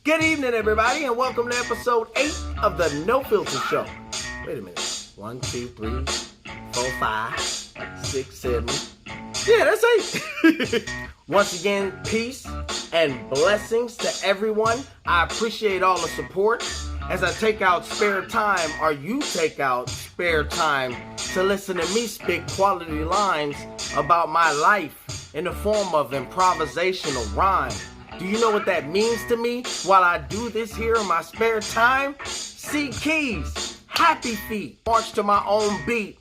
Good evening, everybody, and welcome to episode 8 of the No Filter Show. Wait a minute. 1, 2, 3, 4, 5, 6, 7. Yeah, that's 8. Once again, peace and blessings to everyone. I appreciate all the support as I take out spare time, or you take out spare time to listen to me spit quality lines about my life in the form of improvisational rhyme. Do you know what that means to me while I do this here in my spare time? C keys, happy feet, march to my own beat,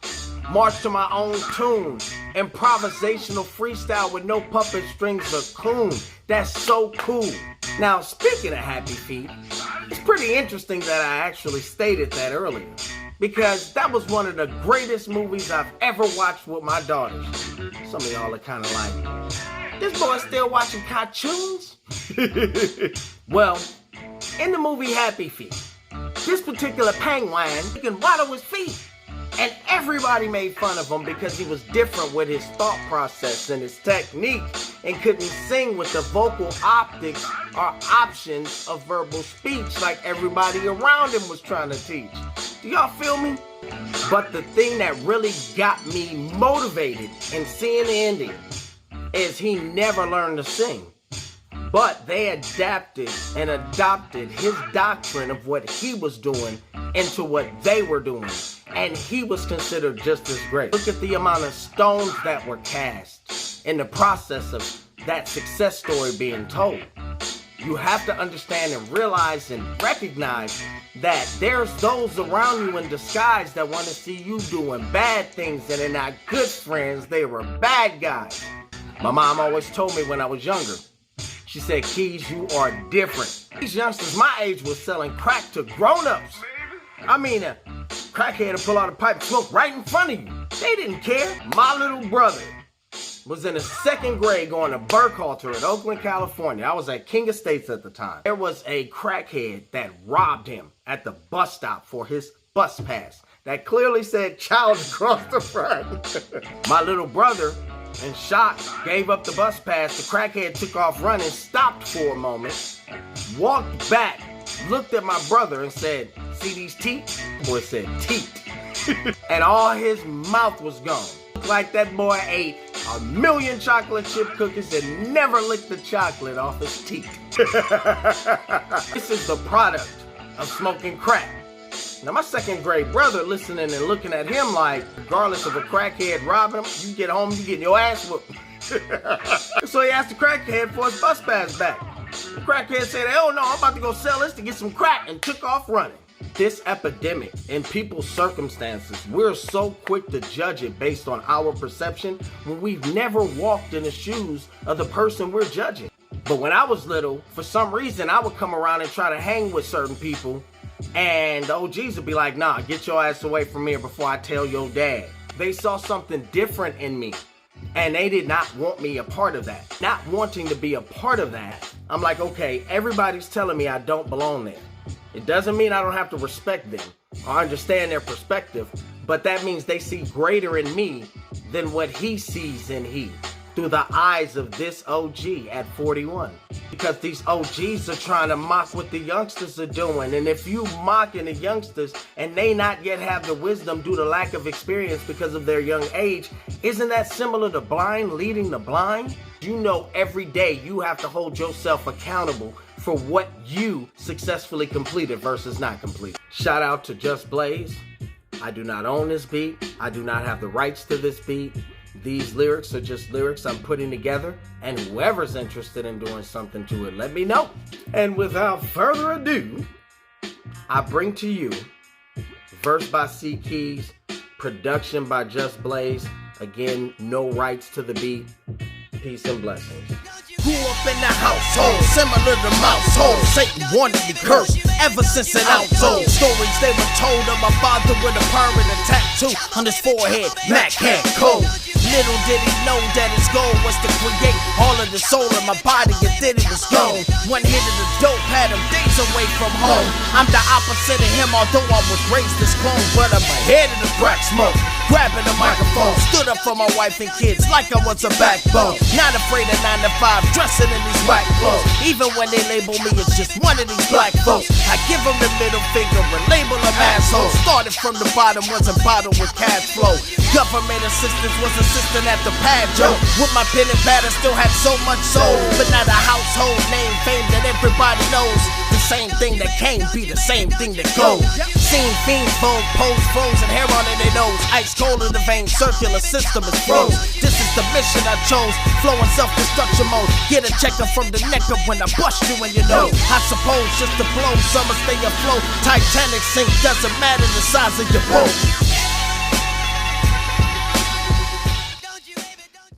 march to my own tune, improvisational freestyle with no puppet strings or coon. That's so cool. Now, speaking of happy feet, it's pretty interesting that I actually stated that earlier, because that was one of the greatest movies I've ever watched with my daughters. Some of y'all are kind of like, this boy still watching cartoons? Well, in the movie Happy Feet, this particular penguin can waddle his feet. And everybody made fun of him because he was different with his thought process and his technique and couldn't sing with the vocal optics or options of verbal speech like everybody around him was trying to teach. Do y'all feel me? But the thing that really got me motivated in seeing the ending is he never learned to sing. But they adapted and adopted his doctrine of what he was doing into what they were doing. And he was considered just as great. Look at the amount of stones that were cast in the process of that success story being told. You have to understand and realize and recognize that there's those around you in disguise that want to see you doing bad things, and they're not good friends, they were bad guys. My mom always told me when I was younger, she said, Keys, you are different. These youngsters my age was selling crack to grown-ups. I mean, a crackhead would pull out a pipe and smoke right in front of you. They didn't care. My little brother was in the 2nd grade going to Burkhalter at Oakland, California. I was at King Estates at the time. There was a crackhead that robbed him at the bus stop for his bus pass that clearly said child across the front. My little brother, in shock, gave up the bus pass. The crackhead took off running, stopped for a moment, walked back, looked at my brother and said, see these teeth? The boy said, teeth. And all his mouth was gone. Looked like that boy ate 1,000,000 chocolate chip cookies and never licked the chocolate off his teeth. This is the product of smoking crack. Now, my 2nd grade brother listening and looking at him like, regardless of a crackhead robbing him, you get home, you get your ass whooped. So he asked the crackhead for his bus pass back. The crackhead said, oh no, I'm about to go sell this to get some crack, and took off running. This epidemic in people's circumstances, we're so quick to judge it based on our perception when we've never walked in the shoes of the person we're judging. But when I was little, for some reason, I would come around and try to hang with certain people, and the OGs would be like, nah, get your ass away from here before I tell your dad. They saw something different in me, and they did not want me a part of that. Not wanting to be a part of that, I'm like, okay, everybody's telling me I don't belong there. It doesn't mean I don't have to respect them or understand their perspective, but that means they see greater in me than what he sees in he, through the eyes of this OG at 41. Because these OGs are trying to mock what the youngsters are doing. And if you mocking the youngsters and they not yet have the wisdom due to lack of experience because of their young age, isn't that similar to blind leading the blind? You know, every day you have to hold yourself accountable for what you successfully completed versus not completed. Shout out to Just Blaze. I do not own this beat. I do not have the rights to this beat. These lyrics are just lyrics I'm putting together, and whoever's interested in doing something to it, let me know. And without further ado, I bring to you verse by C Keys, production by Just Blaze. Again, no rights to the beat. Peace and blessings. Grew up in the household, similar to Mousehold. Satan wanted me cursed ever since an outsole. Stories they were told of my father with a permanent tattoo on his forehead, Mac Cat Code. Little did he know that his goal was to create all of the soul in my body, and then it was gone. One hit of the dope had him days away from home. I'm the opposite of him, although I was raised as clone, but I'm ahead of the crack smoke. grabbing the microphone. Stood up for my wife and kids like I was a backbone. Not afraid of 9 to 5, dressing in these whack clothes. Even when they label me as just one of these black folks, I give them the middle finger and label them assholes. Started from the bottom, wasn't bottled with cash flow. Government assistance was assistant at the pad, Joe. With my pen and pad, I still had so much soul, but not a household name, fame that everybody knows. The same thing that came be the same thing that goes. Seen fiends fold, pose, frozen hair on in their nose. Ice cold in the veins, circular system is froze. This is the mission I chose. Flow in self-destruction mode. Get a checker from the neck up when I bust you in your nose. I suppose just to blow, summer stay afloat. Titanic sink, doesn't matter the size of your boat.